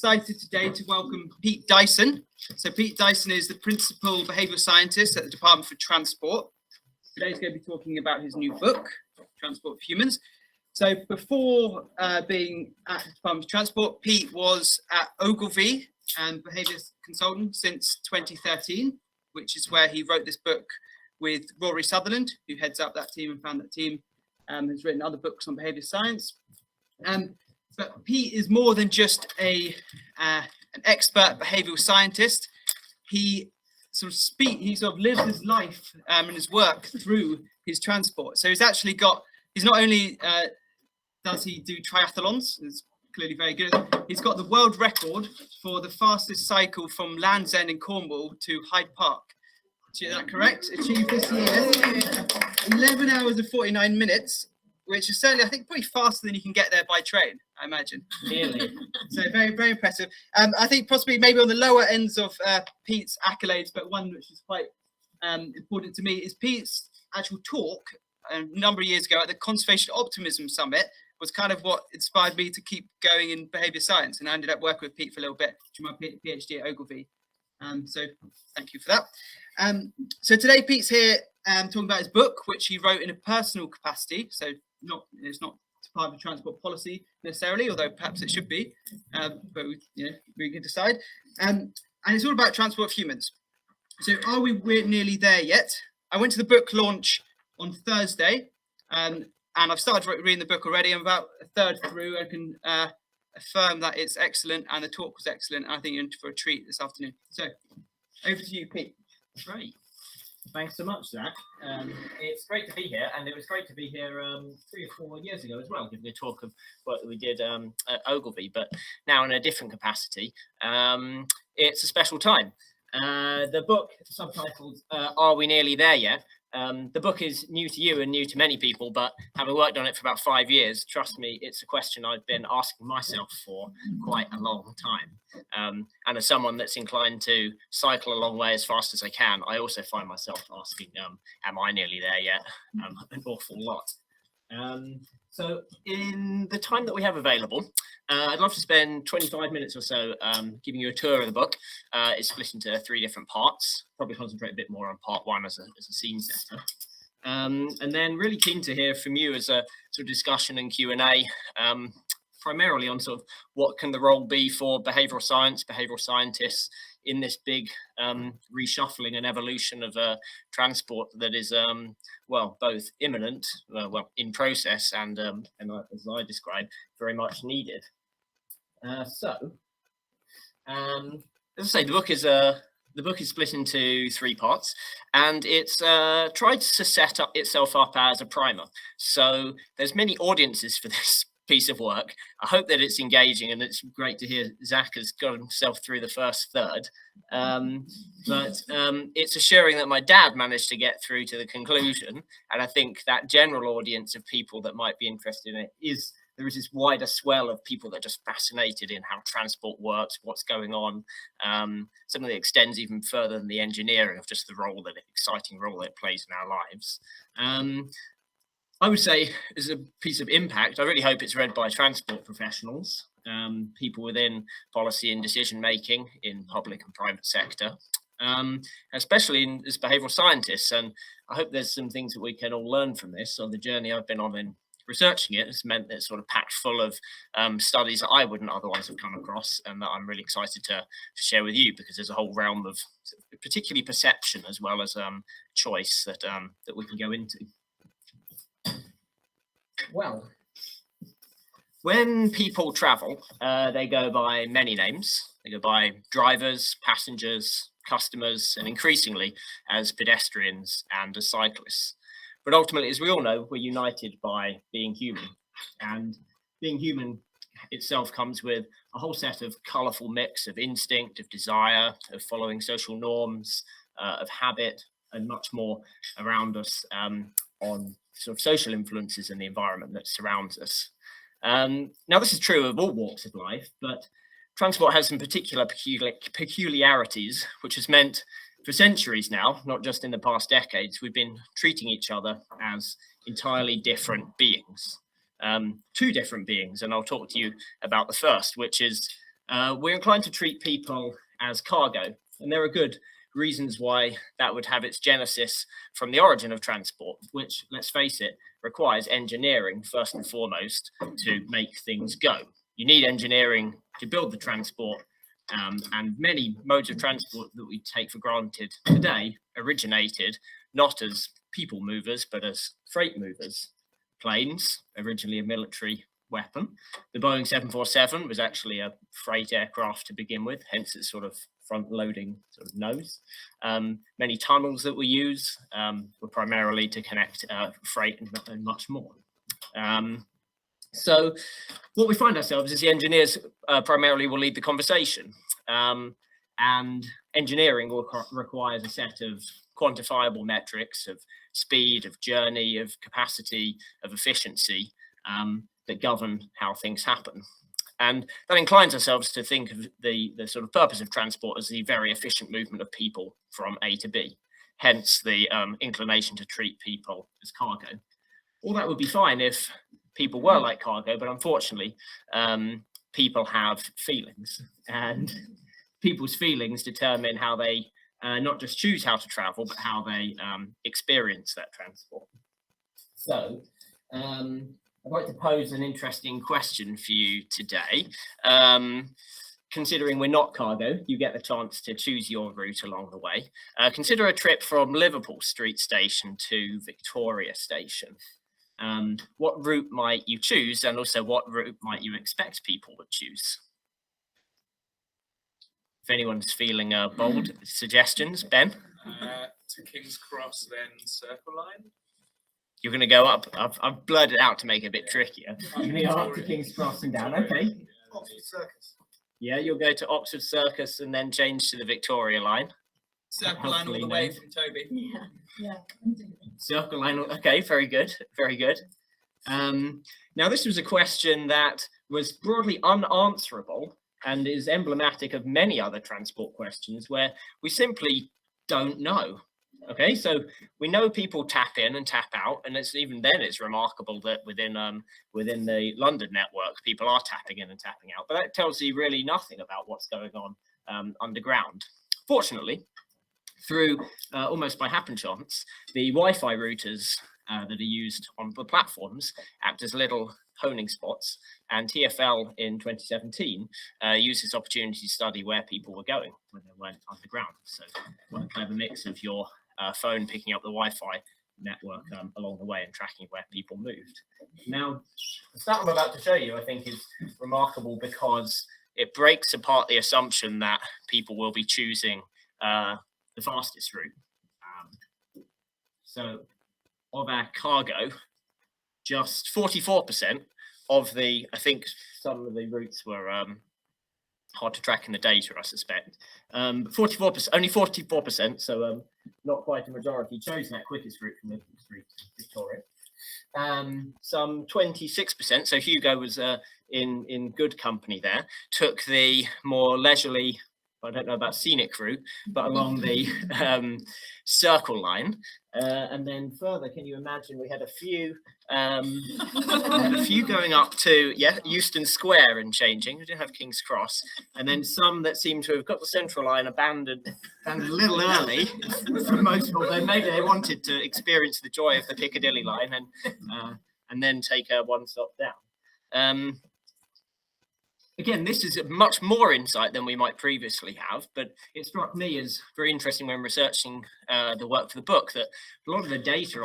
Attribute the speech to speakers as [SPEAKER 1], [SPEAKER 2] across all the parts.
[SPEAKER 1] excited today to welcome Pete Dyson. So Pete Dyson is the Principal Behavioural Scientist at the Department for Transport. Today he's going to be talking about his new book, Transport for Humans. So before being at the Department of Transport, Pete was at Ogilvy and behaviour consultant since 2013, which is where he wrote this book with Rory Sutherland, who heads up that team and found that team, has written other books on behaviour science. But Pete is more than just an expert behavioural scientist. He sort of lives his life and his work through his transport. So he's not only does he do triathlons, he's clearly very good, he's got the world record for the fastest cycle from Land's End in Cornwall to Hyde Park. Is that correct? Achieved this year, 11 hours and 49 minutes, which is certainly, I think, probably faster than you can get there by train, I imagine.
[SPEAKER 2] Really?
[SPEAKER 1] So very, very impressive. I think possibly maybe on the lower ends of Pete's accolades, but one which is quite important to me is Pete's actual talk a number of years ago at the Conservation Optimism Summit was kind of what inspired me to keep going in behaviour science. And I ended up working with Pete for a little bit during my PhD at Ogilvy. So thank you for that. So today Pete's here talking about his book, which he wrote in a personal capacity. So it's not part of transport policy necessarily, although perhaps it should be, but we can decide. And it's all about transport of humans. So we're nearly there yet? I went to the book launch on Thursday, and I've started reading the book already. I'm about a third through. I can affirm that it's excellent, and the talk was excellent. I think you're in for a treat this afternoon. So over to you, Pete.
[SPEAKER 2] Great. Thanks so much, Zach. It's great to be here, and it was great to be here 3 or 4 years ago as well, giving a talk of what we did at Ogilvy, but now in a different capacity. It's a special time. The book, subtitled Are We Nearly There Yet? The book is new to you and new to many people, but having worked on it for about 5 years, trust me, it's a question I've been asking myself for quite a long time. And as someone that's inclined to cycle a long way as fast as I can, I also find myself asking, am I nearly there yet? An awful lot. So in the time that we have available, I'd love to spend 25 minutes or so giving you a tour of the book. It's split into 3 different parts. Probably concentrate a bit more on part 1 as a scene setter. And then really keen to hear from you as a sort of discussion and Q&A, primarily on sort of what can the role be for behavioural science, behavioural scientists in this big reshuffling and evolution of transport that is, both imminent, in process, and as I describe, very much needed. As I say, the book is split into 3 parts, and it's tried to set itself up as a primer. So there's many audiences for this piece of work. I hope that it's engaging, and it's great to hear Zach has got himself through the first third. But it's assuring that my dad managed to get through to the conclusion, and I think that general audience of people that might be interested in it there is this wider swell of people that are just fascinated in how transport works, what's going on. Something that extends even further than the engineering of just the exciting role that it plays in our lives. I would say, as a piece of impact, I really hope it's read by transport professionals, people within policy and decision making in public and private sector, especially as behavioural scientists. And I hope there's some things that we can all learn from this. So the journey I've been on in researching it has meant that it's sort of packed full of studies that I wouldn't otherwise have come across, and that I'm really excited to share with you, because there's a whole realm of particularly perception as well as choice that we can go into. Well, when people travel, they go by many names. They go by drivers, passengers, customers, and increasingly as pedestrians and as cyclists. But ultimately, as we all know, we're united by being human. And being human itself comes with a whole set of colourful mix of instinct, of desire, of following social norms, of habit, and much more around us on sort of social influences in the environment that surrounds us. Now, this is true of all walks of life, but transport has some particular peculiarities, which has meant for centuries now, not just in the past decades, we've been treating each other as entirely different beings. 2 different beings, and I'll talk to you about the first, which is we're inclined to treat people as cargo, and there are good reasons why that would have its genesis from the origin of transport, which, let's face it, requires engineering first and foremost to make things go. You need engineering to build the transport, and many modes of transport that we take for granted today originated not as people movers, but as freight movers. Planes, originally a military weapon. The Boeing 747 was actually a freight aircraft to begin with, hence its sort of front-loading sort of nose. Many tunnels that we use were primarily to connect freight and much more. So what we find ourselves is the engineers primarily will lead the conversation, and engineering requires a set of quantifiable metrics of speed, of journey, of capacity, of efficiency that govern how things happen. And that inclines ourselves to think of the sort of purpose of transport as the very efficient movement of people from A to B, hence the inclination to treat people as cargo. All that would be fine if people were like cargo, but unfortunately, people have feelings, and people's feelings determine how they not just choose how to travel, but how they experience that transport. So I'd like to pose an interesting question for you today. Considering we're not cargo, you get the chance to choose your route along the way. Consider a trip from Liverpool Street Station to Victoria Station. What route might you choose, and also what route might you expect people would choose? If anyone's feeling bold suggestions, Ben?
[SPEAKER 3] To King's Cross, then Circle Line.
[SPEAKER 2] You're going to go up. I've blurred it out to make it a bit trickier. You're going to go up to King's Cross and down. Okay.
[SPEAKER 3] Oxford Circus.
[SPEAKER 2] Yeah, you'll go to Oxford Circus and then change to the Victoria line.
[SPEAKER 1] Circle Line all the way from Toby.
[SPEAKER 4] Yeah.
[SPEAKER 2] Circle Line. Okay, very good. Very good. Now, this was a question that was broadly unanswerable and is emblematic of many other transport questions where we simply don't know. Okay, so we know people tap in and tap out, and it's even then it's remarkable that within the London network, people are tapping in and tapping out. But that tells you really nothing about what's going on underground. Fortunately, through almost by happen chance, the Wi-Fi routers that are used on the platforms act as little honing spots, and TfL in 2017 used this opportunity to study where people were going when they went underground. So what a clever mix of your phone picking up the Wi-Fi network along the way and tracking where people moved. Now, the stat I'm about to show you, I think, is remarkable because it breaks apart the assumption that people will be choosing the fastest route. So of our cargo, just 44% of the, I think some of the routes were hard to track in the data, I suspect. 44%, only 44%, so not quite a majority, chose that quickest route from Liverpool Street to Victoria. Some 26%, so Hugo was in good company there, took the more leisurely, I don't know about scenic route, but along the Circle Line. And then further, can you imagine we had a few going up to Euston Square and changing. We didn't have King's Cross, and then some that seem to have got the Central Line abandoned a little early for most, although maybe they wanted to experience the joy of the Piccadilly line and then take a one stop down. Again, this is much more insight than we might previously have, but it struck me as very interesting when researching the work for the book that a lot of the data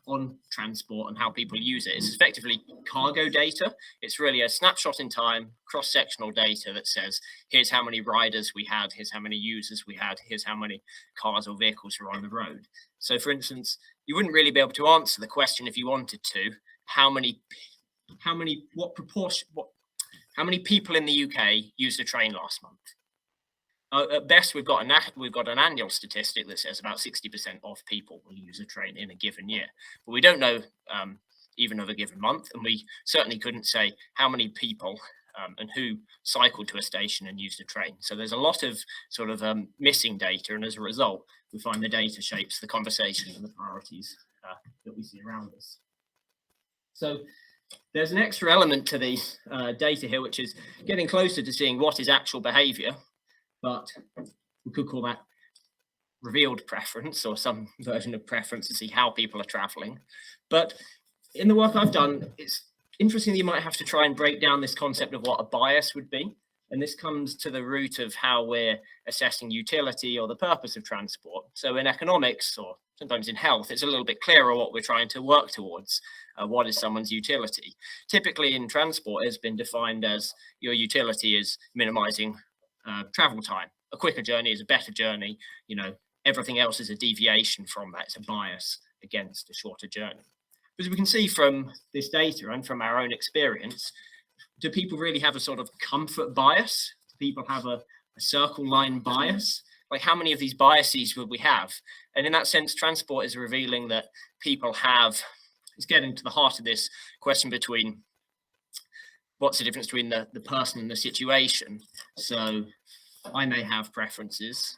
[SPEAKER 2] on transport and how people use it is effectively cargo data. It's really a snapshot in time, cross-sectional data that says, here's how many riders we had, here's how many users we had, here's how many cars or vehicles were on the road. So, for instance, you wouldn't really be able to answer the question if you wanted to, how many people in the UK used a train last month? At best, we've got an annual statistic that says about 60% of people will use a train in a given year, but we don't know even of a given month, and we certainly couldn't say how many people and who cycled to a station and used a train. So there's a lot of sort of missing data, and as a result, we find the data shapes the conversation and the priorities that we see around us. So There's an extra element to the data here, which is getting closer to seeing what is actual behavior, but we could call that revealed preference or some version of preference to see how people are traveling. But in the work I've done, it's interesting that you might have to try and break down this concept of what a bias would be. And this comes to the root of how we're assessing utility or the purpose of transport. So in economics, or sometimes in health, it's a little bit clearer what we're trying to work towards. What is someone's utility? Typically in transport, it's been defined as your utility is minimizing travel time. A quicker journey is a better journey. You know, everything else is a deviation from that. It's a bias against a shorter journey. As we can see from this data and from our own experience, do people really have a sort of comfort bias? Do people have a circle line bias? Like, how many of these biases would we have? And in that sense, transport is revealing that people have, it's getting to the heart of this question between what's the difference between the person and the situation. So I may have preferences.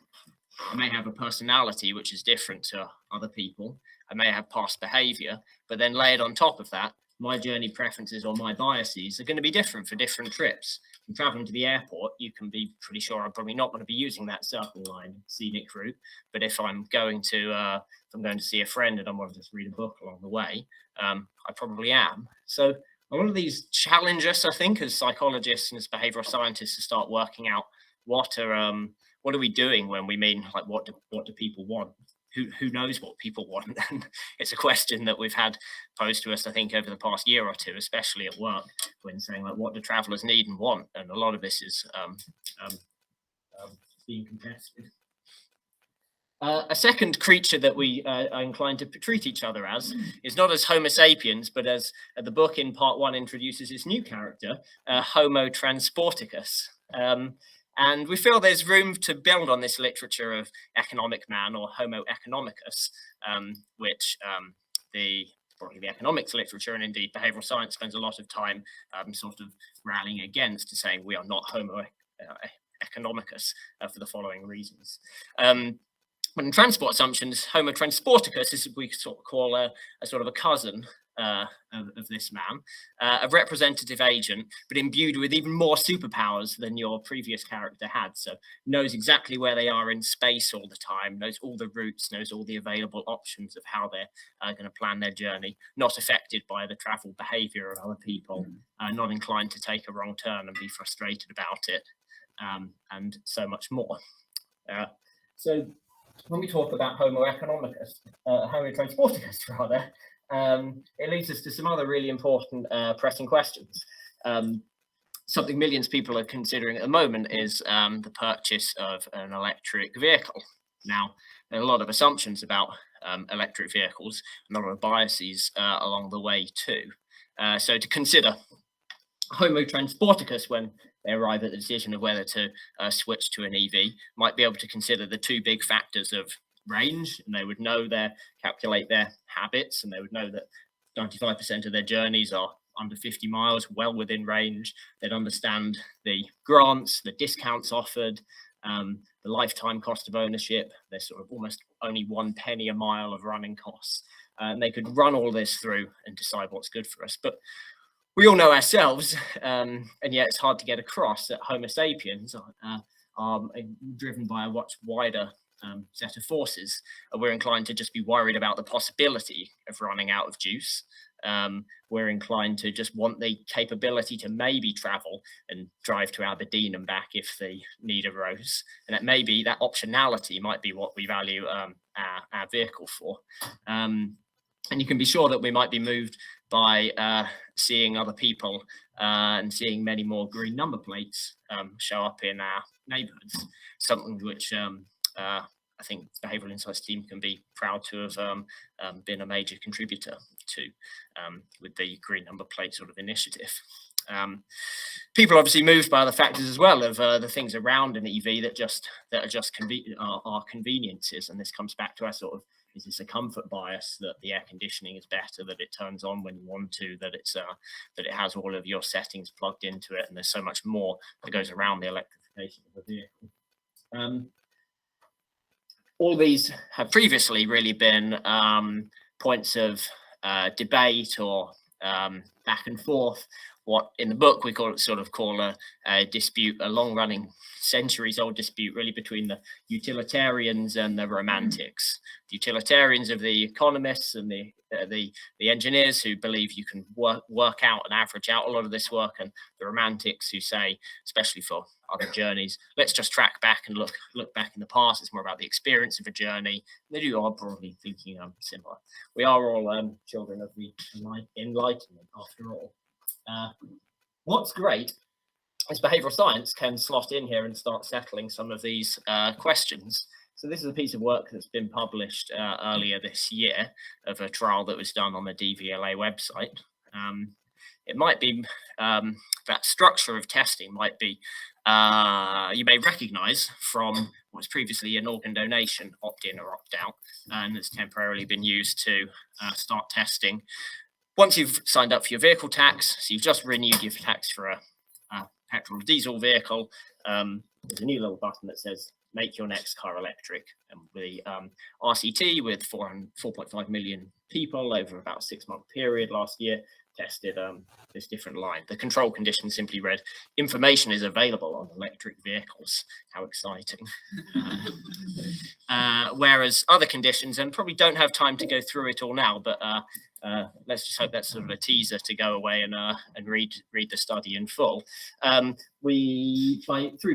[SPEAKER 2] I may have a personality which is different to other people. I may have past behavior, but then layered on top of that, my journey preferences or my biases are going to be different for different trips. From traveling to the airport, you can be pretty sure I'm probably not going to be using that circle line scenic route. But if I'm going to see a friend and I want to just read a book along the way, I probably am. So a lot of these challenge us, I think, as psychologists and as behavioral scientists, to start working out what are we doing when we mean, like, what do people want? Who knows what people want? And it's a question that we've had posed to us, I think, over the past year or two, especially at work, when saying, like, what do travelers need and want? And a lot of this is being contested. A second creature that we are inclined to treat each other as is not as Homo sapiens, but as the book in part 1 introduces this new character, Homo transporticus. And we feel there's room to build on this literature of economic man, or Homo economicus, which probably the economics literature and indeed behavioral science spends a lot of time sort of rallying against, to saying we are not Homo economicus for the following reasons. But in transport assumptions, Homo transporticus is what we sort of call a sort of a cousin of this man, a representative agent, but imbued with even more superpowers than your previous character had. So knows exactly where they are in space all the time, knows all the routes, knows all the available options of how they're going to plan their journey, not affected by the travel behavior of other people, not inclined to take a wrong turn and be frustrated about it, and so much more. So when we talk about Homo economicus, Homo transporticus rather, it leads us to some other really important pressing questions. Something millions of people are considering at the moment is the purchase of an electric vehicle. Now, there are a lot of assumptions about electric vehicles, and a lot of biases along the way too. So to consider Homo transporticus when they arrive at the decision of whether to switch to an EV, might be able to consider the two big factors of range, and they would know calculate their habits, and they would know that 95% of their journeys are under 50 miles, well within range. They'd understand the grants, the discounts offered, the lifetime cost of ownership. There's sort of almost only 1 penny a mile of running costs. And they could run all this through and decide what's good for us. But we all know ourselves, and yet it's hard to get across that Homo sapiens are driven by a much wider set of forces. We're inclined to just be worried about the possibility of running out of juice. We're inclined to just want the capability to maybe travel and drive to Aberdeen and back if the need arose. And that maybe that optionality might be what we value our vehicle for. And you can be sure that we might be moved by seeing other people and seeing many more green number plates show up in our neighbourhoods, something which I think the Behavioural Insights team can be proud to have been a major contributor to with the green number plate sort of initiative. People are obviously moved by other factors as well of the things around an EV that are just conveniences, and this comes back to our sort of, is this a comfort bias that the air conditioning is better, that it turns on when you want to, that it has all of your settings plugged into it, and there's so much more that goes around the electrification of the vehicle. All these have previously really been points of debate or back and forth. What in the book we call a dispute, a long-running, centuries-old dispute, really, between the utilitarians and the romantics. The utilitarians of the economists and the engineers who believe you can work out and average out a lot of this work, and the romantics who say, especially for other journeys, let's just track back and look back in the past. It's more about the experience of a journey. They do are broadly thinking similar. We are all children of the Enlightenment, after all. What's great is behavioural science can slot in here and start settling some of these questions. So this is a piece of work that's been published earlier this year of a trial that was done on the DVLA website. It might be that structure of testing might be you may recognise from what was previously an organ donation, opt-in or opt-out, and has temporarily been used to start testing. Once you've signed up for your vehicle tax, so you've just renewed your tax for a petrol or diesel vehicle, there's a new little button that says make your next car electric. And the RCT with 4.5 million people over about a 6-month period last year tested this different line. The control condition simply read, information is available on electric vehicles. How exciting. Whereas other conditions, and probably don't have time to go through it all now, but let's just hope that's sort of a teaser to go away and read the study in full. Through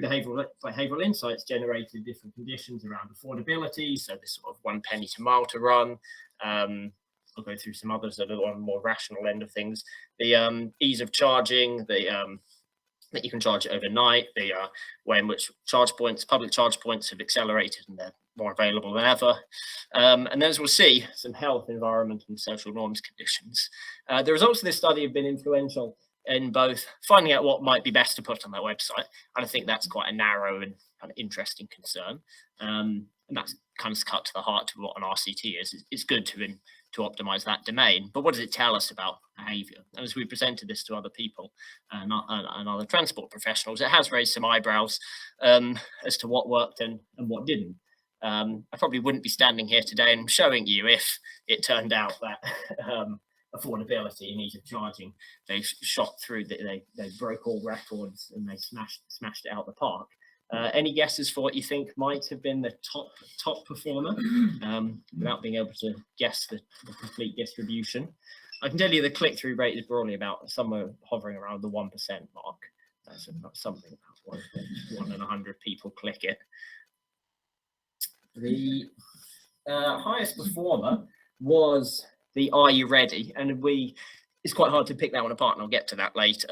[SPEAKER 2] behavioural insights, generated different conditions around affordability. So this sort of 1 penny to mile to run. I'll go through some others that are on the more rational end of things. The ease of charging, that you can charge it overnight, the way in which public charge points have accelerated and they're more available than ever. And then, as we'll see, some health, environment and social norms conditions. The results of this study have been influential in both finding out what might be best to put on that website, and I think that's quite a narrow and kind of interesting concern. And that's kind of cut to the heart of what an RCT is. It's good to optimize that domain, but what does it tell us about behavior? And as we presented this to other people and other transport professionals, it has raised some eyebrows as to what worked and what didn't. I probably wouldn't be standing here today and showing you if it turned out that affordability and ease of charging, they shot through, they broke all records and they smashed it out the park. Any guesses for what you think might have been the top performer, without being able to guess the complete distribution? I can tell you the click-through rate is broadly about somewhere hovering around the 1% mark. That's something about 1 in 100 people click it. The highest performer was the Are You Ready? And it's quite hard to pick that one apart, and I'll get to that later.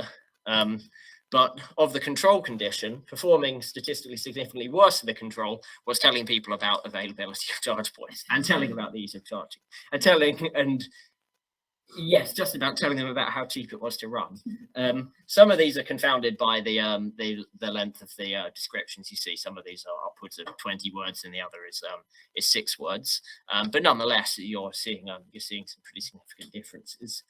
[SPEAKER 2] But of the control condition, performing statistically significantly worse than the control was telling people about availability of charge points and telling about the ease of charging and just about telling them about how cheap it was to run. Some of these are confounded by the length of the descriptions you see. Some of these are upwards of 20 words, and the other is 6 words. But nonetheless, you're seeing some pretty significant differences.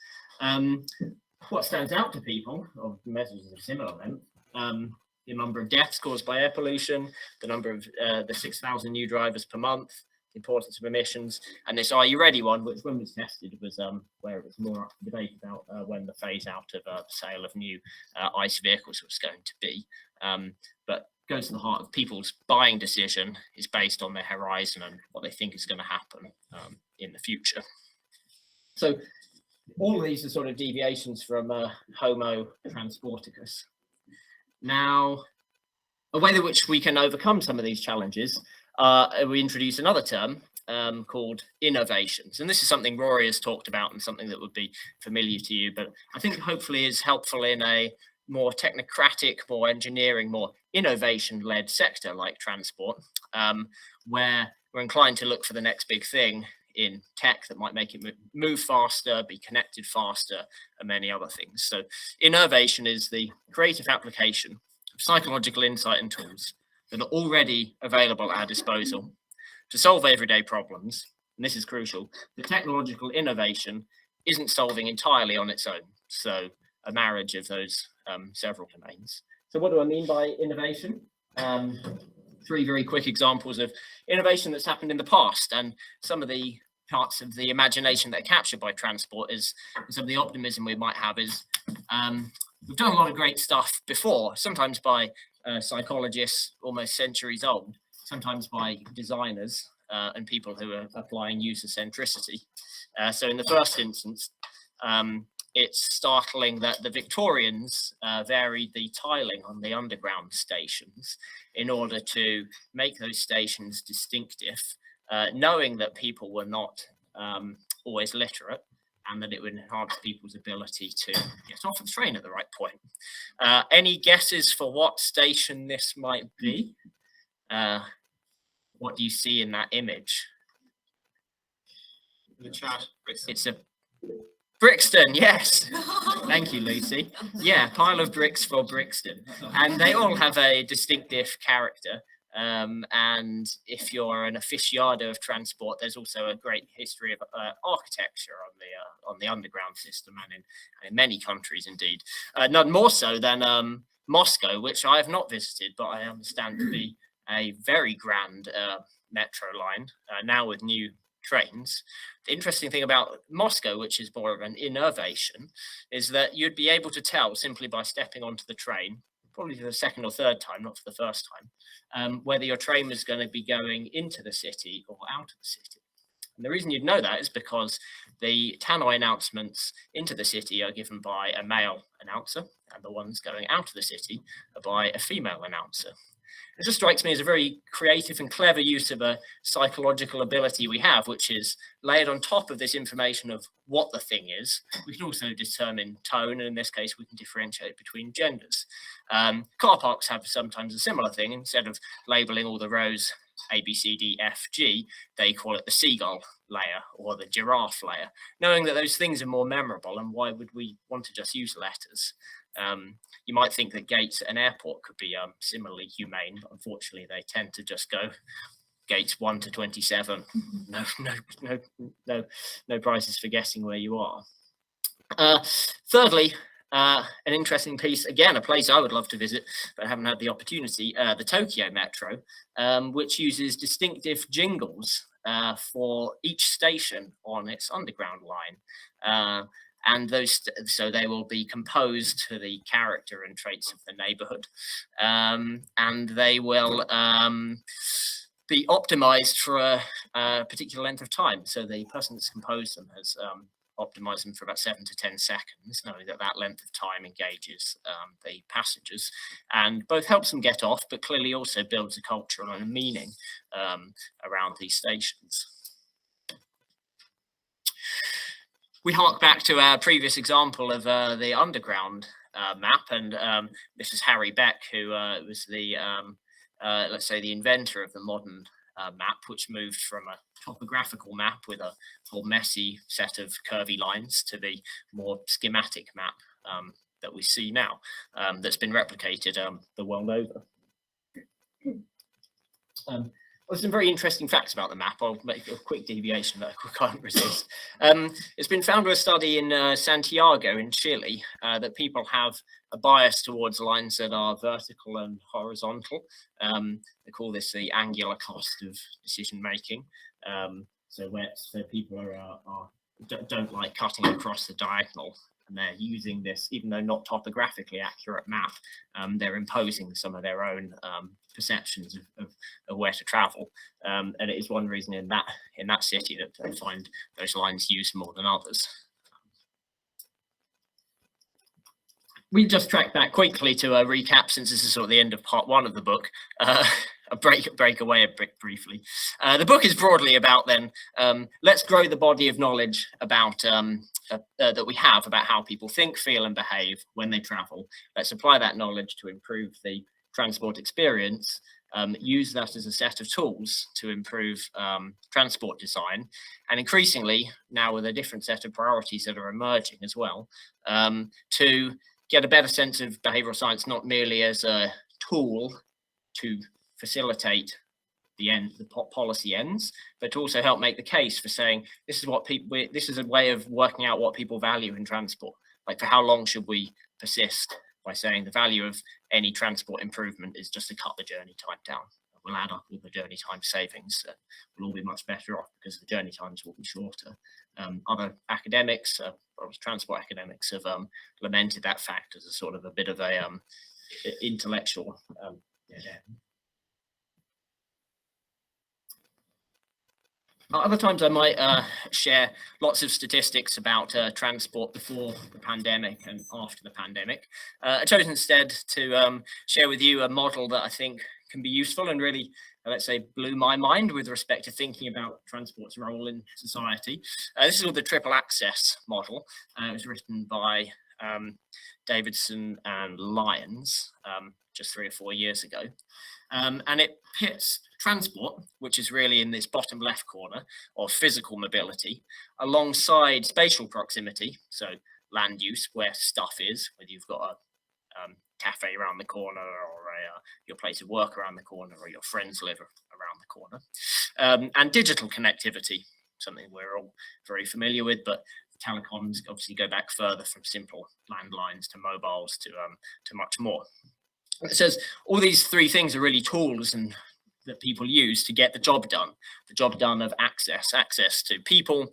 [SPEAKER 2] What stands out to people, or measures of similar length, the number of deaths caused by air pollution, the number of the 6,000 new drivers per month, the importance of emissions, and this Are You Ready one, which when was tested was where it was more up for debate about when the phase out of the sale of new ICE vehicles was going to be. But goes to the heart of people's buying decision is based on their horizon and what they think is going to happen in the future. So all of these are sort of deviations from Homo transporticus. Now, a way in which we can overcome some of these challenges, we introduce another term called innovations. And this is something Rory has talked about and something that would be familiar to you, but I think hopefully is helpful in a more technocratic, more engineering, more innovation-led sector like transport, where we're inclined to look for the next big thing in tech that might make it move faster, be connected faster, and many other things. So innovation is the creative application of psychological insight and tools that are already available at our disposal to solve everyday problems. And this is crucial. The technological innovation isn't solving entirely on its own. So a marriage of those several domains. So what do I mean by innovation? 3 very quick examples of innovation that's happened in the past, and some of the parts of the imagination that are captured by transport is some of the optimism we might have is we've done a lot of great stuff before, sometimes by psychologists almost centuries old, sometimes by designers and people who are applying user centricity. So in the first instance, it's startling that the Victorians varied the tiling on the underground stations in order to make those stations distinctive, knowing that people were not always literate and that it would enhance people's ability to get off the train at the right point. Any guesses for what station this might be? What do you see in that image?
[SPEAKER 1] In the chat,
[SPEAKER 2] It's a Brixton, yes. Thank you, Lucy. Yeah, pile of bricks for Brixton. And they all have a distinctive character. And if you're an aficionado of transport, there's also a great history of architecture on the underground system, and in many countries indeed. None more so than Moscow, which I have not visited, but I understand to be a very grand metro line, now with new trains. The interesting thing about Moscow, which is more of an innovation, is that you'd be able to tell simply by stepping onto the train, probably for the second or third time, not for the first time, whether your train was going to be going into the city or out of the city. And the reason you'd know that is because the tannoy announcements into the city are given by a male announcer, and the ones going out of the city are by a female announcer. It just strikes me as a very creative and clever use of a psychological ability we have, which is layered on top of this information of what the thing is. We can also determine tone, and in this case, we can differentiate between genders. Car parks have sometimes a similar thing. Instead of labeling all the rows A, B, C, D, F, G, they call it the seagull layer or the giraffe layer, knowing that those things are more memorable, and why would we want to just use letters? You might think that gates at an airport could be similarly humane, but unfortunately they tend to just go gates 1 to 27. No prizes for guessing where you are. Thirdly, an interesting piece, again, a place I would love to visit, but I haven't had the opportunity, the Tokyo Metro, which uses distinctive jingles for each station on its underground line. And those, so they will be composed to the character and traits of the neighborhood, and they will be optimized for a particular length of time. So the person that's composed them has optimized them for about 7 to 10 seconds, knowing that that length of time engages the passengers and both helps them get off, but clearly also builds a culture and a meaning around these stations. We hark back to our previous example of the underground map, and this is Harry Beck, who was the, let's say, the inventor of the modern map, which moved from a topographical map with a whole messy set of curvy lines to the more schematic map that we see now, that's been replicated the world over. There's some very interesting facts about the map. I'll make a quick deviation that I can't resist. It's been found with a study in Santiago in Chile that people have a bias towards lines that are vertical and horizontal. They call this the angular cost of decision making. So people don't like cutting across the diagonal, and they're using this, even though not topographically accurate map, they're imposing some of their own perceptions of where to travel, and it is one reason in that city that they find those lines used more than others. We just track back quickly to a recap, since this is sort of the end of part 1 of the book. A break away a bit briefly. The book is broadly about then, let's grow the body of knowledge about that we have about how people think, feel, and behave when they travel. Let's apply that knowledge to improve the transport experience, use that as a set of tools to improve transport design, and increasingly, now with a different set of priorities that are emerging as well, to get a better sense of behavioral science, not merely as a tool to facilitate the policy ends, but to also help make the case for saying this is what this is a way of working out what people value in transport. Like, for how long should we persist by saying the value of any transport improvement is just to cut the journey time down? will add up with the journey time savings. We'll all be much better off because the journey times will be shorter. Other academics, transport academics, have lamented that fact as a sort of a bit of a intellectual Other times I might share lots of statistics about transport before the pandemic and after the pandemic. I chose instead to share with you a model that I think can be useful and really, let's say, blew my mind with respect to thinking about transport's role in society. This is called the triple access model. It was written by Davidson and Lyons just 3 or 4 years ago. And it pits transport, which is really in this bottom left corner, of physical mobility, alongside spatial proximity, so land use, where stuff is, whether you've got a cafe around the corner or your place of work around the corner or your friends live around the corner, and digital connectivity, something we're all very familiar with, but telecoms obviously go back further from simple landlines to mobiles to much more. It says all these 3 things are really tools and that people use to get the job done of access to people,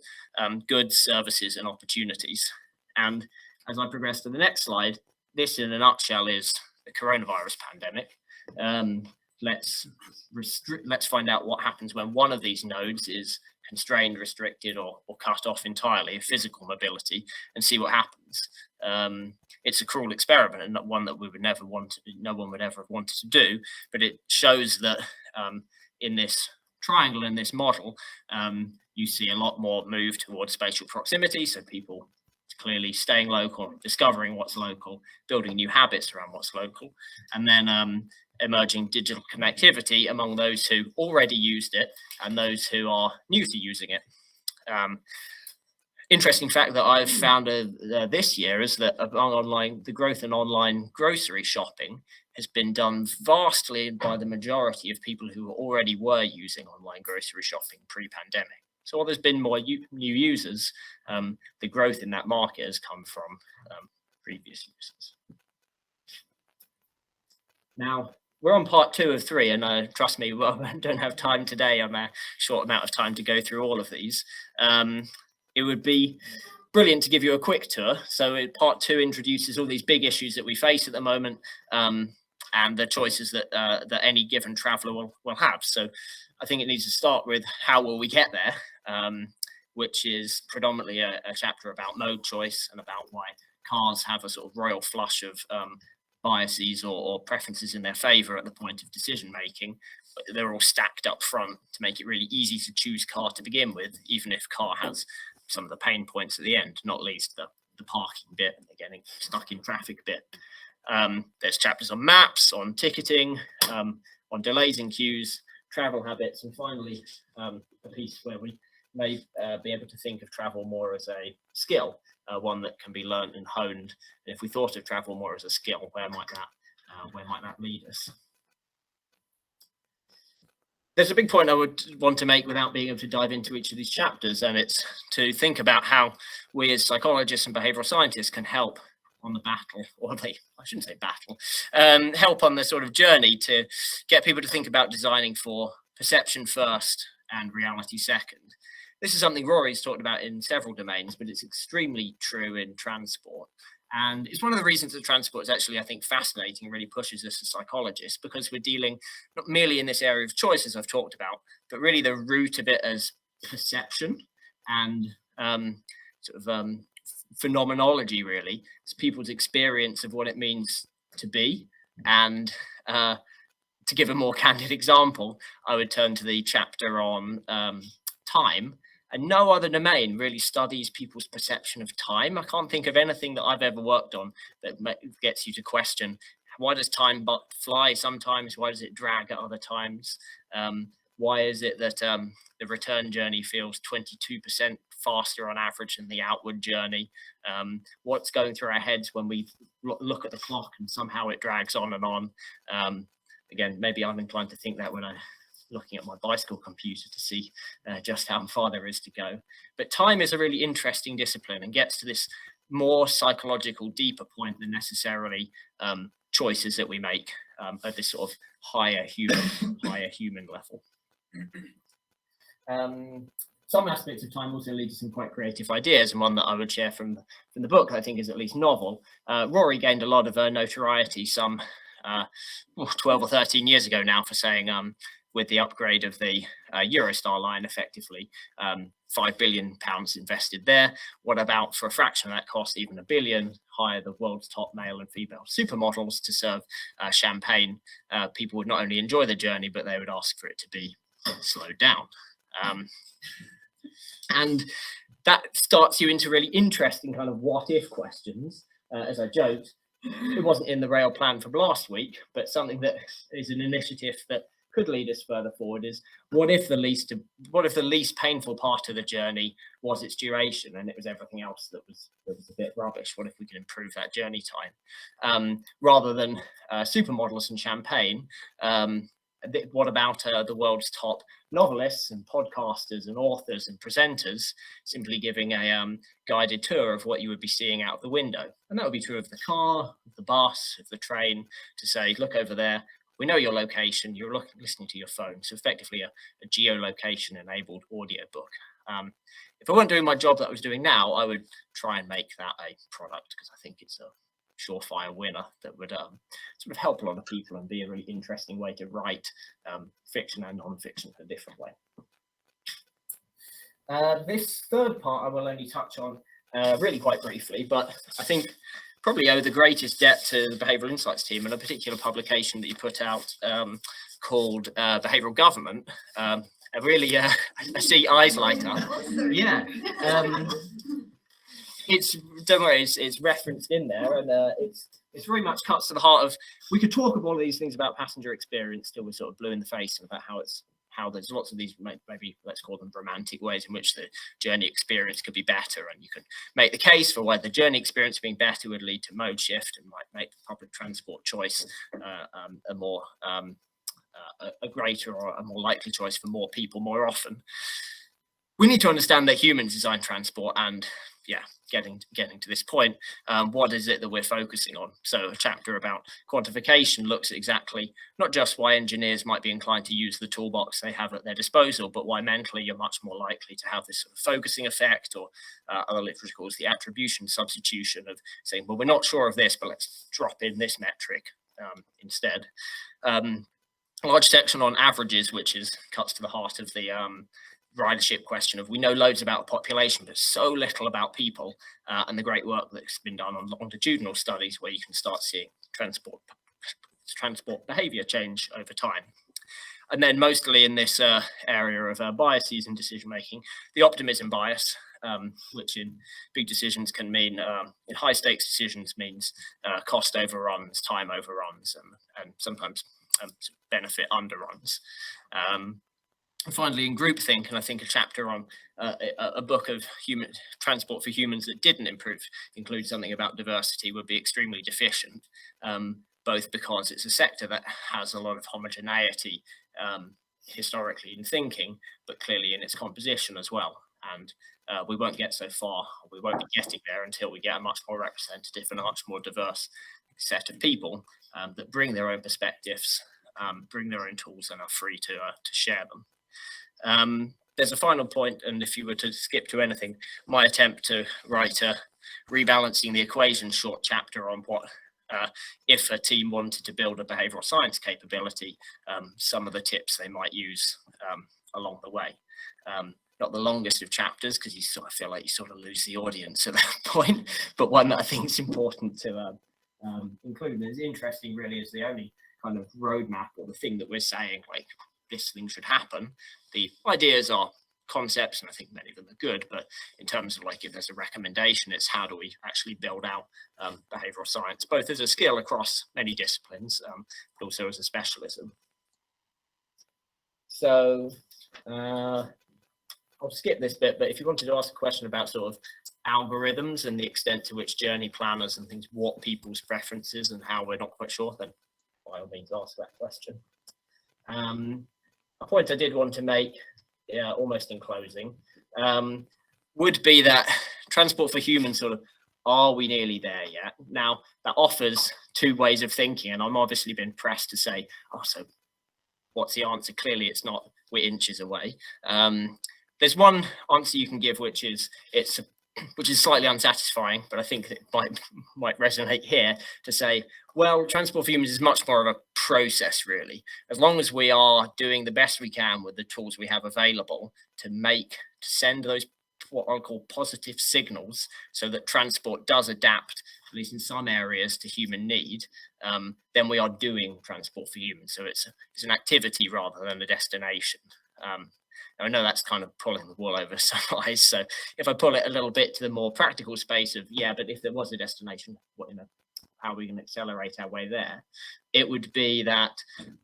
[SPEAKER 2] goods, services, and opportunities. And as I progress to the next slide, this in a nutshell is the coronavirus pandemic. Let's find out what happens when one of these nodes is constrained, restricted, or cut off entirely, physical mobility, and see what happens. It's a cruel experiment and not one that we would never want, no one would ever have wanted to do, but it shows that in this triangle, in this model, you see a lot more move towards spatial proximity, so people clearly staying local, discovering what's local, building new habits around what's local, and then emerging digital connectivity among those who already used it and those who are new to using it. Interesting fact that I've found this year is that the growth in online grocery shopping has been done vastly by the majority of people who already were using online grocery shopping pre-pandemic. So while there's been more new users, the growth in that market has come from previous users. Now, we're on part 2 of 3, and trust me, I don't have time today. I'm a short amount of time to go through all of these. It would be brilliant to give you a quick tour. So part 2 introduces all these big issues that we face at the moment, and the choices that that any given traveller will have. So I think it needs to start with how will we get there, which is predominantly a chapter about mode choice and about why cars have a sort of royal flush of biases or preferences in their favour at the point of decision making. But they're all stacked up front to make it really easy to choose car to begin with, even if car has some of the pain points at the end, not least the parking bit and the getting stuck in traffic bit. There's chapters on maps, on ticketing, on delays in queues, travel habits, and finally a piece where we may be able to think of travel more as a skill, one that can be learned and honed. And if we thought of travel more as a skill, where might that lead us? There's a big point I would want to make without being able to dive into each of these chapters, and it's to think about how we as psychologists and behavioural scientists can help on the battle, or I shouldn't say battle, help on the sort of journey to get people to think about designing for perception first and reality second. This is something Rory's talked about in several domains, but it's extremely true in transport. And it's one of the reasons that transport is actually, I think, fascinating and really pushes us as psychologists, because we're dealing not merely in this area of choice, as I've talked about, but really the root of it as perception and phenomenology, really. It's people's experience of what it means to be. And to give a more candid example, I would turn to the chapter on time. And no other domain really studies people's perception of time. I can't think of anything that I've ever worked on that gets you to question, why does time fly sometimes? Why does it drag at other times? Why is it that the return journey feels 22% faster on average than the outward journey? What's going through our heads when we look at the clock and somehow it drags on and on? Again, maybe I'm inclined to think that when I'm looking at my bicycle computer to see just how far there is to go. But time is a really interesting discipline and gets to this more psychological, deeper point than necessarily choices that we make at this sort of higher human level. Some aspects of time also lead to some quite creative ideas, and one that I would share from the book I think is at least novel. Rory gained a lot of notoriety some 12 or 13 years ago now for saying, with the upgrade of the Eurostar line, effectively £5 billion invested there. What about, for a fraction of that cost, even $1 billion, hire the world's top male and female supermodels to serve champagne? People would not only enjoy the journey, but they would ask for it to be slowed down. And that starts you into really interesting kind of what if questions. As I joked, it wasn't in the rail plan from last week, but something that is an initiative that could lead us further forward is what if the least painful part of the journey was its duration and it was everything else that was a bit rubbish? What if we could improve that journey time? Rather than supermodels and champagne, what about the world's top novelists and podcasters and authors and presenters simply giving a guided tour of what you would be seeing out the window? And that would be true of the car, of the bus, of the train, to say, look over there, we know your location, you're listening to your phone. So effectively a geolocation enabled audiobook. If I weren't doing my job that I was doing now, I would try and make that a product, because I think it's a surefire winner that would sort of help a lot of people and be a really interesting way to write fiction and non-fiction in a different way. This third part I will only touch on really quite briefly, but I think probably owe the greatest debt to the Behavioural Insights team and a particular publication that you put out called Behavioural Government. A really, I see eyes light up. Yeah. Don't worry, it's referenced in there, and it's very much cuts to the heart of. We could talk of all of these things about passenger experience till we're sort of blue in the face, and about how there's lots of these, maybe let's call them romantic ways in which the journey experience could be better, and you can make the case for why the journey experience being better would lead to mode shift and might make public transport choice a greater or a more likely choice for more people more often. We need to understand that humans design transport, and getting to this point, what is it that we're focusing on? So a chapter about quantification looks at exactly not just why engineers might be inclined to use the toolbox they have at their disposal, but why mentally you're much more likely to have this sort of focusing effect, or other literature calls the attribution substitution of saying, well, we're not sure of this, but let's drop in this metric instead. A large section on averages, which cuts to the heart of the ridership question of, we know loads about the population, but so little about people, and the great work that's been done on longitudinal studies where you can start seeing transport behavior change over time. And then mostly in this area of biases in decision making, the optimism bias, which in big decisions can mean, in high stakes decisions means cost overruns, time overruns, and sometimes benefit underruns. And finally, in groupthink, and I think a chapter on a book of human transport for humans that didn't improve, include something about diversity, would be extremely deficient, both because it's a sector that has a lot of homogeneity historically in thinking, but clearly in its composition as well. And we won't get so far, we won't be getting there until we get a much more representative and a much more diverse set of people that bring their own perspectives, bring their own tools, and are free to share them. There's a final point, and if you were to skip to anything, my attempt to write a rebalancing the equation short chapter on what if a team wanted to build a behavioural science capability, some of the tips they might use along the way. Not the longest of chapters, because you sort of feel like you sort of lose the audience at that point, but one that I think is important to include. And it's interesting, really, is the only kind of roadmap or the thing that we're saying, like, this thing should happen. The ideas are concepts, and I think many of them are good, but in terms of, like, if there's a recommendation, it's how do we actually build out behavioural science, both as a skill across many disciplines, but also as a specialism. So I'll skip this bit, but if you wanted to ask a question about sort of algorithms and the extent to which journey planners and things, what people's preferences and how we're not quite sure, then by all means ask that question. A point I did want to make, almost in closing, would be that transport for humans, sort of, are we nearly there yet? Now, that offers two ways of thinking, and I'm obviously been pressed to say, oh, so what's the answer? Clearly it's not, we're inches away. There's one answer you can give, which is slightly unsatisfying, but I think it might resonate here, to say, well, Transport for Humans is much more of a process, really. As long as we are doing the best we can with the tools we have available to send those what I call positive signals, so that transport does adapt, at least in some areas, to human need, then we are doing Transport for Humans. So it's an activity rather than a destination. I know that's kind of pulling the wool over some eyes. So if I pull it a little bit to the more practical space of, yeah, but if there was a destination, how are we going to accelerate our way there? It would be that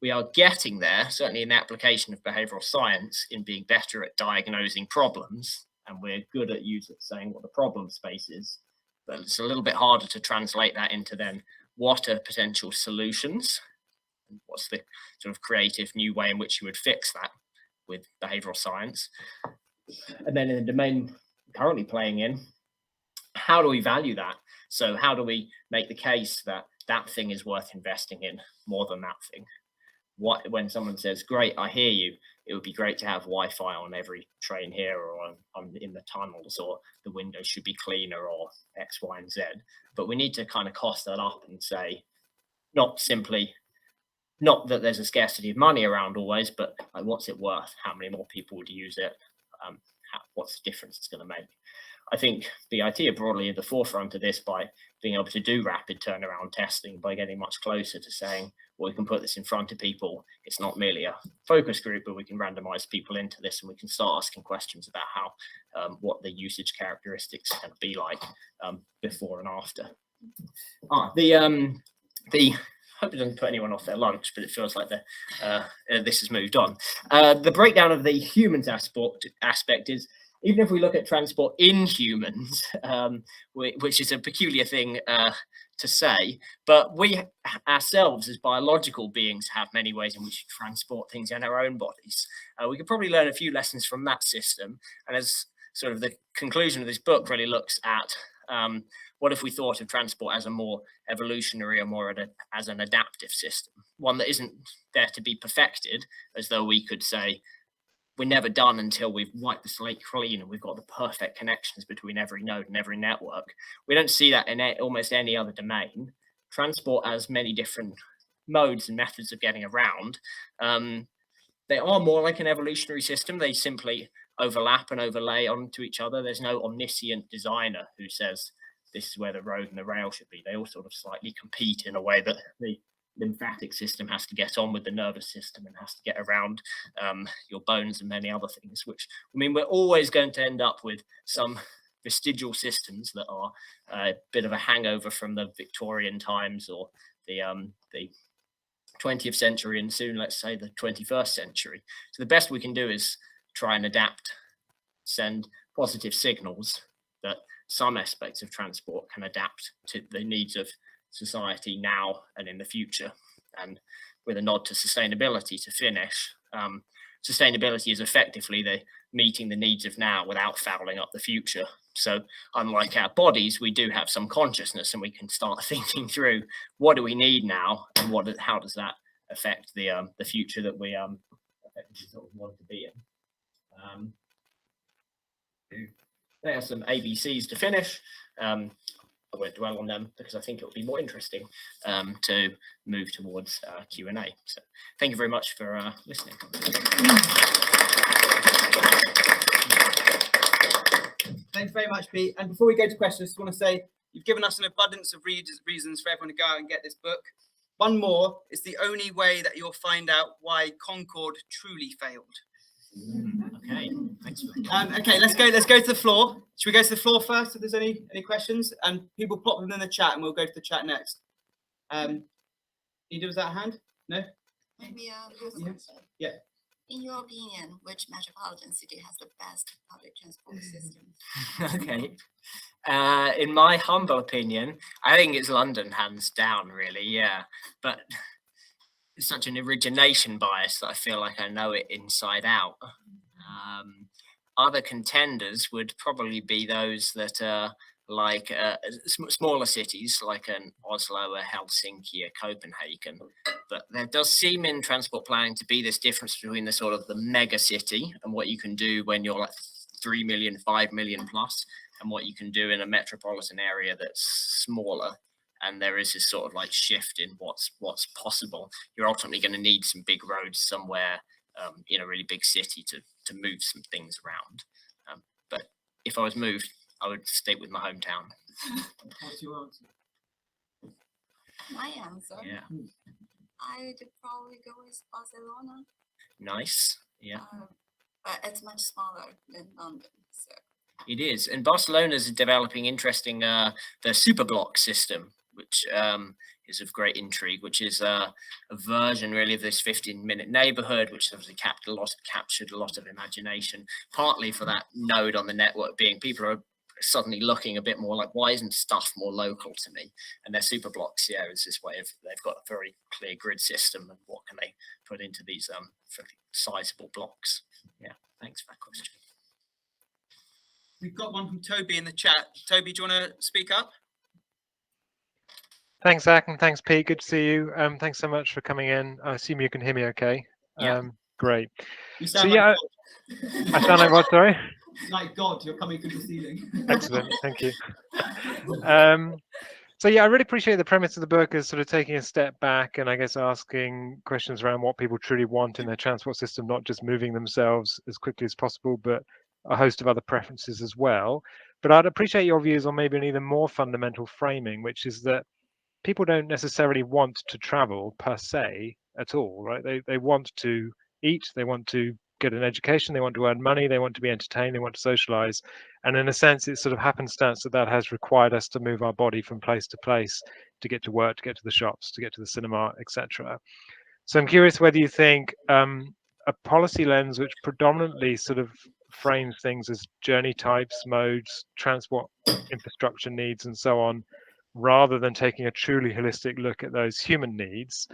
[SPEAKER 2] we are getting there, certainly in the application of behavioral science, in being better at diagnosing problems. And we're good at saying what the problem space is, but it's a little bit harder to translate that into then what are potential solutions, and what's the sort of creative new way in which you would fix that with behavioral science. And then in the domain currently playing in, how do we value that? So how do we make the case that that thing is worth investing in more than that thing? When someone says, great, I hear you, it would be great to have Wi-Fi on every train here, or in the tunnels, or the windows should be cleaner, or X, Y, and Z. But we need to kind of cost that up and say, not that there's a scarcity of money around always, but like, what's it worth? How many more people would use it? What's the difference it's going to make? I think BIT are broadly at the forefront of this by being able to do rapid turnaround testing, by getting much closer to saying, well, we can put this in front of people. It's not merely a focus group, but we can randomize people into this, and we can start asking questions about how what the usage characteristics can be like before and after. I hope it doesn't put anyone off their lunch, but it feels like this has moved on. The breakdown of the humans aspect is, even if we look at transport in humans, which is a peculiar thing to say, but we ourselves as biological beings have many ways in which we transport things in our own bodies. We could probably learn a few lessons from that system. And as sort of the conclusion of this book really looks at, what if we thought of transport as a more evolutionary or more as an adaptive system, one that isn't there to be perfected, as though we could say, we're never done until we've wiped the slate clean and we've got the perfect connections between every node and every network. We don't see that in almost any other domain. Transport has many different modes and methods of getting around. They are more like an evolutionary system. They simply overlap and overlay onto each other. There's no omniscient designer who says, this is where the road and the rail should be. They all sort of slightly compete in a way that the lymphatic system has to get on with the nervous system and has to get around your bones and many other things, which, I mean, we're always going to end up with some vestigial systems that are a bit of a hangover from the Victorian times, or the 20th century, and soon, let's say, the 21st century. So the best we can do is try and adapt, send positive signals that some aspects of transport can adapt to the needs of society now and in the future. And with a nod to sustainability to finish, sustainability is effectively the meeting the needs of now without fouling up the future. So unlike our bodies, we do have some consciousness, and we can start thinking through, what do we need now, and how does that affect the future that we sort of want to be in. There are some ABCs to finish. I won't dwell on them because I think it will be more interesting to move towards Q&A. So thank you very much for listening.
[SPEAKER 1] Thanks very much, Pete. And before we go to questions, I just want to say, you've given us an abundance of reasons for everyone to go out and get this book. One more, it's the only way that you'll find out why Concorde truly failed.
[SPEAKER 2] Okay, thanks.
[SPEAKER 1] Okay, let's go to the floor. Should we go to the floor first if there's any questions? And people pop them in the chat and we'll go to the chat next. Ida, was that a hand? No?
[SPEAKER 4] Maybe
[SPEAKER 1] Yeah.
[SPEAKER 4] In your opinion, which metropolitan city has the best public transport system?
[SPEAKER 2] Okay. In my humble opinion, I think it's London, hands down, really, yeah. But it's such an origination bias that I feel like I know it inside out. Other contenders would probably be those that like smaller cities like an Oslo, a Helsinki, a Copenhagen. But there does seem in transport planning to be this difference between the sort of the mega city and what you can do when you're like 3 million, 5 million plus, and what you can do in a metropolitan area that's smaller. And there is this sort of like shift in what's possible. You're ultimately going to need some big roads somewhere in a really big city to move some things around. But if I was moved, I would stay with my hometown.
[SPEAKER 1] What's your answer?
[SPEAKER 4] My answer,
[SPEAKER 2] Yeah,
[SPEAKER 4] I would probably go with Barcelona,
[SPEAKER 2] nice. Yeah,
[SPEAKER 4] but it's much smaller than London. So
[SPEAKER 2] it is. And Barcelona is developing interesting the superblock system, which is of great intrigue, which is a version really of this 15-minute neighborhood, which obviously captured a lot of imagination, partly for that node on the network being people are suddenly looking a bit more like, why isn't stuff more local to me? And their super blocks, yeah, is this way of, they've got a very clear grid system and what can they put into these fairly sizable blocks. Yeah, thanks for that question.
[SPEAKER 1] We've got one from Toby in the chat. Toby, do you want to speak up?
[SPEAKER 5] Thanks, Zach, and thanks, Pete. Good to see you. Thanks so much for coming in. I assume you can hear me okay.
[SPEAKER 2] Yeah.
[SPEAKER 5] Great.
[SPEAKER 1] You
[SPEAKER 5] So
[SPEAKER 1] sound
[SPEAKER 5] yeah,
[SPEAKER 1] like
[SPEAKER 5] I sound like what, sorry?
[SPEAKER 1] like God, you're coming through the ceiling.
[SPEAKER 5] Excellent, thank you. So yeah, I really appreciate the premise of the book as sort of taking a step back and I guess asking questions around what people truly want in their transport system, not just moving themselves as quickly as possible, but a host of other preferences as well. But I'd appreciate your views on maybe an even more fundamental framing, which is that people don't necessarily want to travel per se at all, right? They want to eat, they want to get an education, they want to earn money, they want to be entertained, they want to socialize. And in a sense, it's sort of happenstance that has required us to move our body from place to place to get to work, to get to the shops, to get to the cinema, etc. So I'm curious whether you think a policy lens which predominantly sort of frames things as journey types, modes, transport infrastructure needs, and so on, rather than taking a truly holistic look at those human needs,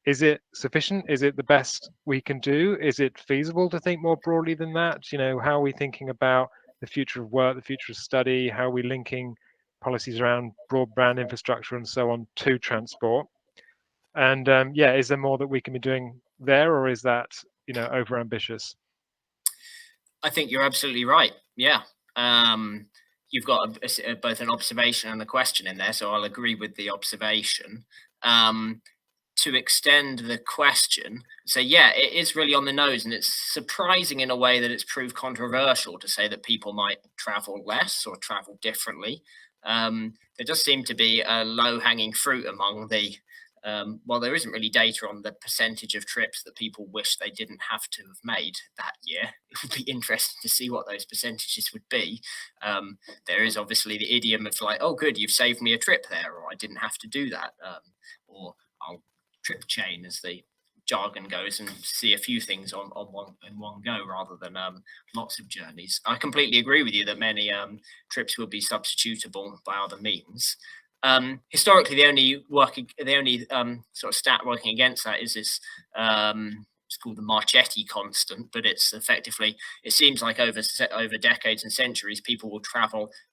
[SPEAKER 5] is it sufficient? Is it the best we can do? Is it feasible to think more broadly than that? You know, how are we thinking about the future of work, the future of study? How are we linking policies around broadband infrastructure and so on to transport? And yeah, is there more that we can be doing there, or is that, you know, over ambitious?
[SPEAKER 2] I think you're absolutely right. Yeah. You've got both an observation and a question in there, so I'll agree with the observation. To extend the question, so yeah, it is really on the nose, and it's surprising in a way that it's proved controversial to say that people might travel less or travel differently. There does seem to be a low-hanging fruit among the well, there isn't really data on the percentage of trips that people wish they didn't have to have made that year. It would be interesting to see what those percentages would be. There is obviously the idiom of like, oh, good, you've saved me a trip there, or I didn't have to do that, or I'll trip chain, as the jargon goes, and see a few things in one go rather than lots of journeys. I completely agree with you that many trips would be substitutable by other means. Historically, the only sort of stat working against that is this. It's called the Marchetti constant, but it's effectively, it seems like over decades and centuries, people will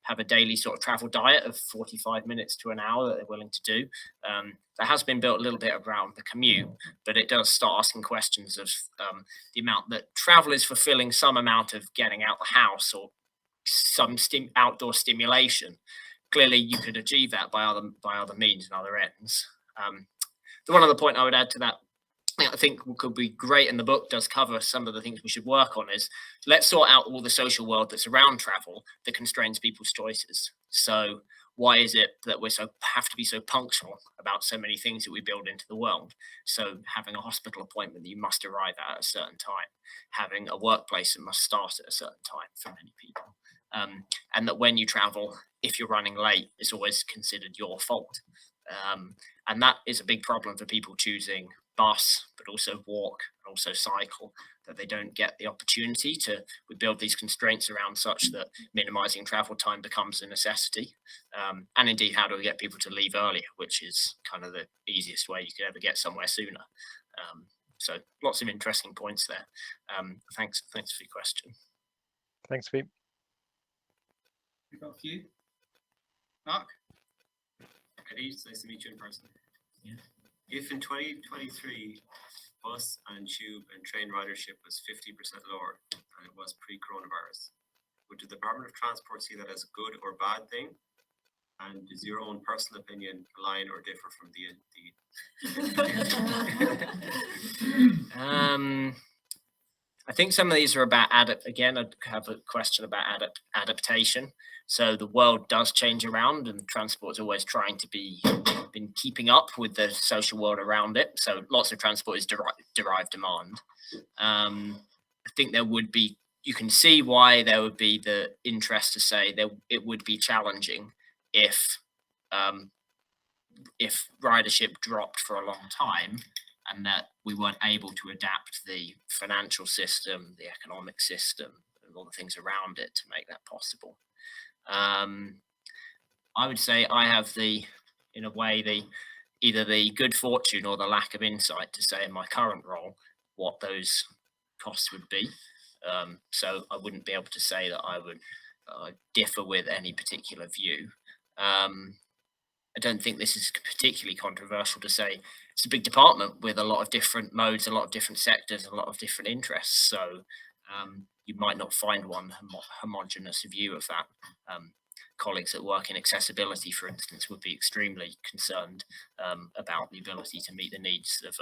[SPEAKER 2] have a daily sort of travel diet of 45 minutes to an hour that they're willing to do. That has been built a little bit around the commute, but it does start asking questions of the amount that travel is fulfilling some amount of getting out the house or some outdoor stimulation. Clearly, you could achieve that by other means and other ends. The one other point I would add to that, I think could be great, and the book does cover some of the things we should work on, is let's sort out all the social world that's around travel that constrains people's choices. So why is it that we have to be so punctual about so many things that we build into the world? So having a hospital appointment that you must arrive at a certain time, having a workplace that must start at a certain time for many people. And that when you travel, if you're running late, it's always considered your fault. And that is a big problem for people choosing bus, but also walk and also cycle, that they don't get the opportunity to. We build these constraints around such that minimizing travel time becomes a necessity. And indeed, how do we get people to leave earlier, which is kind of the easiest way you could ever get somewhere sooner. So lots of interesting points there. Thanks for your question.
[SPEAKER 5] Thanks, Pete.
[SPEAKER 1] We've got a few. Mark?
[SPEAKER 6] Eddie, it's nice to meet you in person.
[SPEAKER 2] Yeah.
[SPEAKER 6] If in 2023 bus and tube and train ridership was 50% lower than it was pre-coronavirus, would the Department of Transport see that as a good or bad thing? And does your own personal opinion align or differ from
[SPEAKER 2] I think some of these are about again, I have a question about adaptation. So the world does change around, and transport's always trying to been keeping up with the social world around it. So lots of transport is derived demand. I think there would be, you can see why there would be the interest to say that it would be challenging if ridership dropped for a long time, and that we weren't able to adapt the financial system, the economic system, and all the things around it to make that possible. I would say I have in a way, either the good fortune or the lack of insight to say in my current role what those costs would be. So I wouldn't be able to say that I would differ with any particular view. I don't think this is particularly controversial to say it's a big department with a lot of different modes, a lot of different sectors, a lot of different interests. So you might not find one homogenous view of that. Colleagues that work in accessibility, for instance, would be extremely concerned about the ability to meet the needs of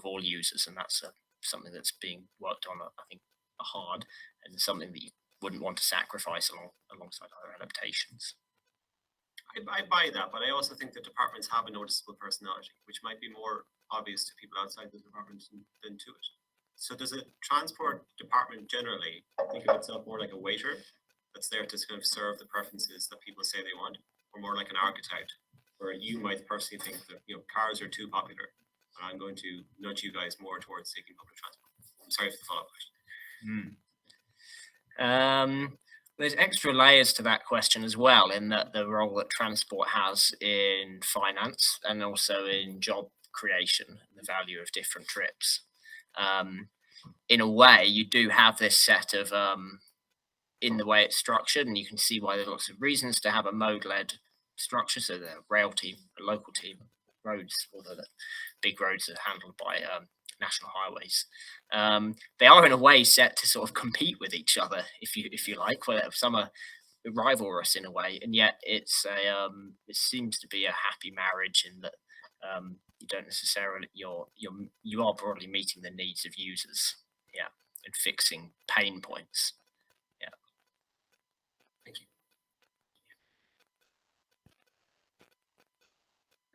[SPEAKER 2] all users, and that's something that's being worked on, I think, hard, and something that you wouldn't want to sacrifice alongside other adaptations.
[SPEAKER 6] I buy that, but I also think that departments have a noticeable personality, which might be more obvious to people outside the department than to it. So does a transport department generally think of itself more like a waiter that's there to kind of serve the preferences that people say they want, or more like an architect, where you might personally think that cars are too popular, and I'm going to nudge you guys more towards taking public transport? I'm sorry for the follow-up question.
[SPEAKER 2] There's extra layers to that question as well, in that the role that transport has in finance and also in job creation, and the value of different trips. In a way, you do have this set of, in the way it's structured, and you can see why there's lots of reasons to have a mode-led structure. So the rail team, the local team, roads, although the big roads are handled by national highways. They are in a way set to sort of compete with each other, if you like, where some are rivalrous in a way, and yet it seems to be a happy marriage in that you don't necessarily you are broadly meeting the needs of users, and fixing pain points.
[SPEAKER 6] Thank you.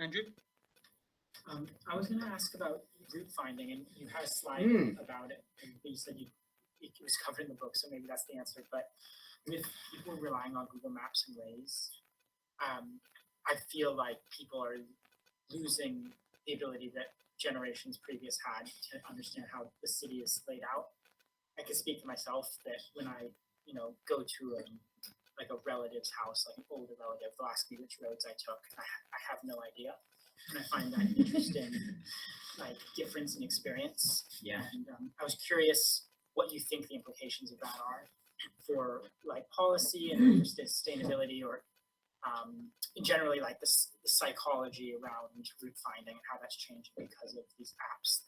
[SPEAKER 1] Andrew?
[SPEAKER 7] I was going to ask about route finding, and you had a slide about it, and you said it was covered in the book, so maybe that's the answer. But with people relying on Google Maps and Waze, I feel like people are losing the ability that generations previous had to understand how the city is laid out. I can speak for myself that when I, go to like a relative's house, like an older relative, they'll ask me which roads I took. I have no idea. And I find that an interesting difference in experience.
[SPEAKER 2] Yeah.
[SPEAKER 7] And I was curious what you think the implications of that are for policy and sustainability, or in generally the psychology around route finding and how that's changed because of these apps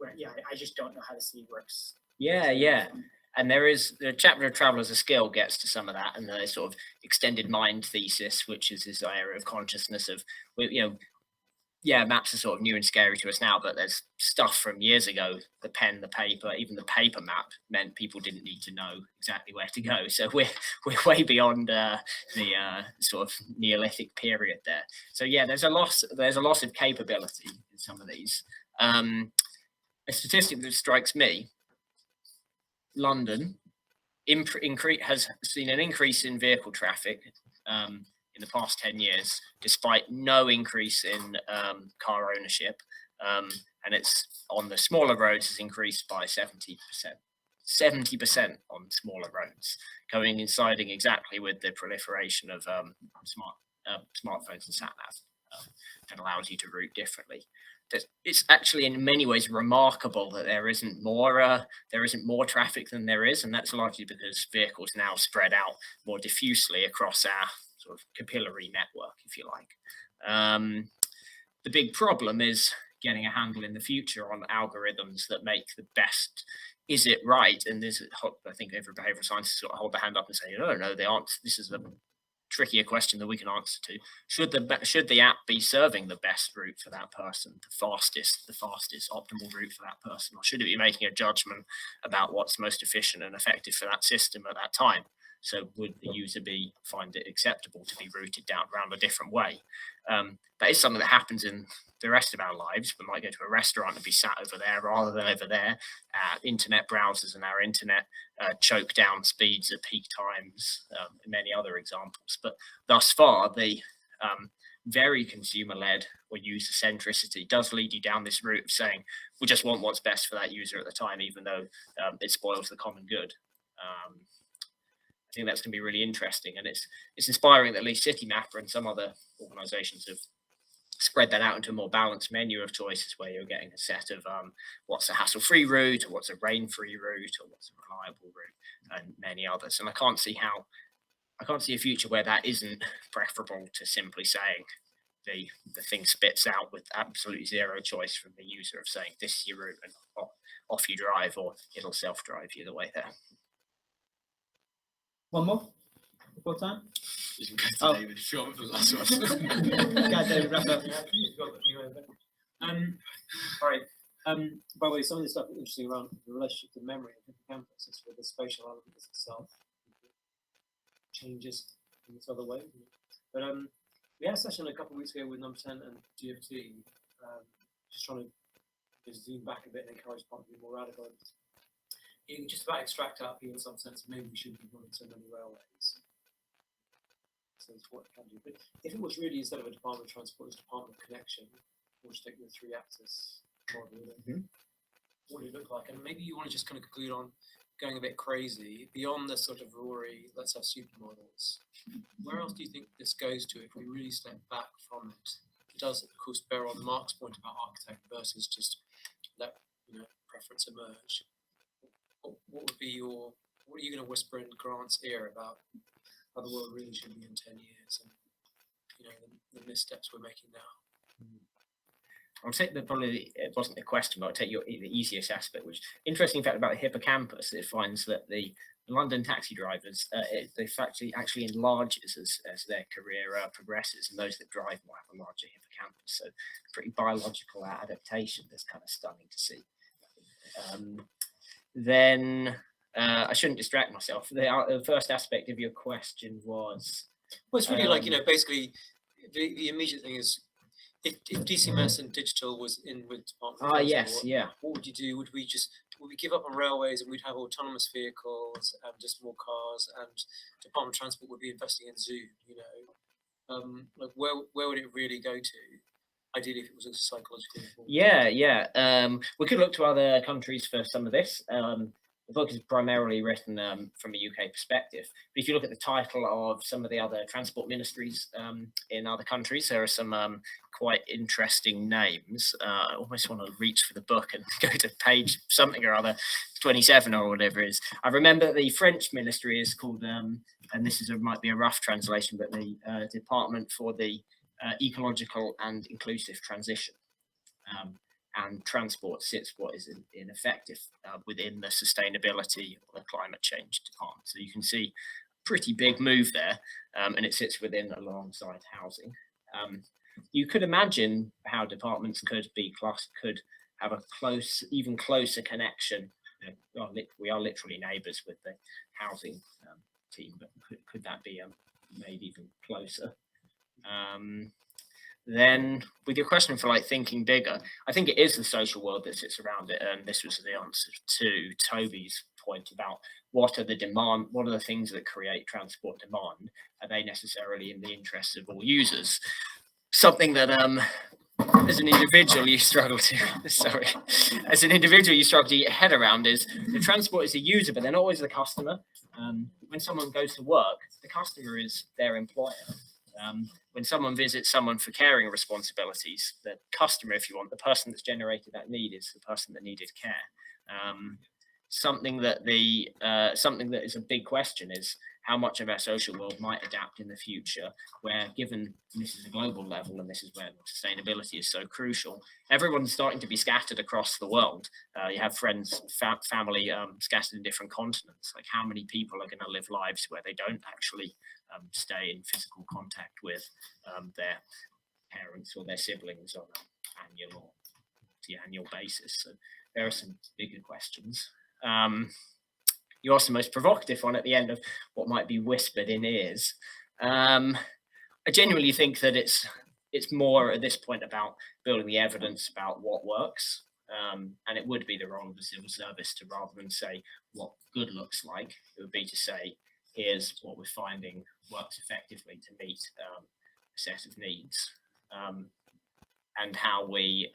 [SPEAKER 7] I just don't know how the city works.
[SPEAKER 2] Yeah. And there is the chapter of travel as a skill gets to some of that, and the sort of extended mind thesis, which is this area of consciousness of, maps are sort of new and scary to us now, but there's stuff from years ago, the pen, the paper, even the paper map meant people didn't need to know exactly where to go. So we're way beyond the sort of Neolithic period there. So there's a loss of capability in some of these. A statistic that strikes me: London has seen an increase in vehicle traffic in the past 10 years, despite no increase in car ownership. And it's on the smaller roads has increased by 70%. 70% on smaller roads, coinciding exactly with the proliferation of smartphones and sat-nav that allows you to route differently. It's actually in many ways remarkable that there isn't more traffic than there is, and that's largely because vehicles now spread out more diffusely across our sort of capillary network, if you like. The big problem is getting a handle in the future on algorithms that make the best. Is it right? And this, I think, every behavioral scientist sort of hold their hand up and say, no, they aren't. This is a trickier question that we can answer to. Should the app be serving the best route for that person, the fastest optimal route for that person, or should it be making a judgment about what's most efficient and effective for that system at that time? So would the user find it acceptable to be routed down around a different way? That is something that happens in the rest of our lives. We might go to a restaurant and be sat over there rather than over there. Internet browsers and our internet choke down speeds at peak times, and many other examples. But thus far, the very consumer-led or user centricity does lead you down this route of saying, we just want what's best for that user at the time, even though it spoils the common good. I think that's going to be really interesting, and it's inspiring that at least CityMapper and some other organizations have spread that out into a more balanced menu of choices, where you're getting a set of what's a hassle-free route, or what's a rain-free route, or what's a reliable route, and many others. And I can't see a future where that isn't preferable to simply saying the thing spits out with absolutely zero choice from the user of saying, this is your route, and off you drive, or it'll self-drive you the way there.
[SPEAKER 1] One more before time.
[SPEAKER 3] You can go to David if you want for the last one.
[SPEAKER 1] Yeah, David, wrap up.
[SPEAKER 8] Right. By the way, some of this stuff is interesting around the relationship to memory and hippocampus. It's where the spatial element itself changes in this other way. But we had a session a couple of weeks ago with number 10 and GFT, just trying to zoom back a bit and encourage part to be more radical. You can just about extract out in some sense, maybe we shouldn't be running so many railways. So it's what it can do. But if it was really, instead of a Department of Transport, it's Department of Connection, we'll just take the 3-axis model, what would it look like? And maybe you want to just kind of conclude on going a bit crazy, beyond the sort of Rory, let's have supermodels. Where else do you think this goes to if we really step back from it? It does, of course, bear on Mark's point about architect versus just let preference emerge. What would be what are you going to whisper in Grant's ear about how the world really should be in 10 years and the missteps we're making now?
[SPEAKER 2] I'll take probably it wasn't a question, but I'll take the easiest aspect, which interesting fact about the hippocampus. It finds that the London taxi drivers, they actually enlarges as their career progresses, and those that drive will have a larger hippocampus. So pretty biological adaptation that's kind of stunning to see. Then I shouldn't distract myself. The first aspect of your question was...
[SPEAKER 8] Well, it's really basically the immediate thing is, if DCMS and digital was in with Department of what would you do? Would we give up on railways and we'd have autonomous vehicles and just more cars, and Department of Transport would be investing in Zoom, where would it really go to? Ideally, if it was a psychological reform.
[SPEAKER 2] We could look to other countries for some of this. The book is primarily written from a UK perspective. But if you look at the title of some of the other transport ministries in other countries, there are some quite interesting names. I almost want to reach for the book and go to page something or other, 27 or whatever it is. I remember the French ministry is called, and this might be a rough translation, but the Department for the Ecological and Inclusive Transition. And transport sits what is in effective within the sustainability or the climate change department. So you can see pretty big move there, and it sits within alongside housing. You could imagine how departments could have a even closer connection. We are literally neighbours with the housing team, but could that be made even closer? Then with your question for thinking bigger, I think it is the social world that sits around it. And this was the answer to Toby's point about what are the things that create transport demand? Are they necessarily in the interests of all users? Something that as an individual you struggle to get your head around is the transport is a user, but they're not always the customer. When someone goes to work, the customer is their employer. When someone visits someone for caring responsibilities, the customer, if you want, the person that's generated that need is the person that needed care. something that is a big question is how much of our social world might adapt in the future, where given this is a global level and this is where sustainability is so crucial, everyone's starting to be scattered across the world. You have friends, family scattered in different continents. Like, how many people are going to live lives where they don't actually stay in physical contact with their parents or their siblings on an annual or multi-annual basis? So there are some bigger questions. You asked the most provocative one at the end of what might be whispered in ears. I genuinely think that it's more at this point about building the evidence about what works. And it would be the role of the civil service to, rather than say what good looks like, it would be to say, here's what we're finding works effectively to meet a set of needs. And how we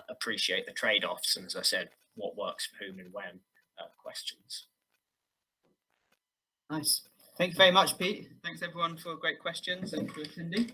[SPEAKER 2] appreciate the trade-offs, and as I said, what works for whom and when questions.
[SPEAKER 1] Nice. Thank you very much, Pete. Thanks everyone for great questions and for attending.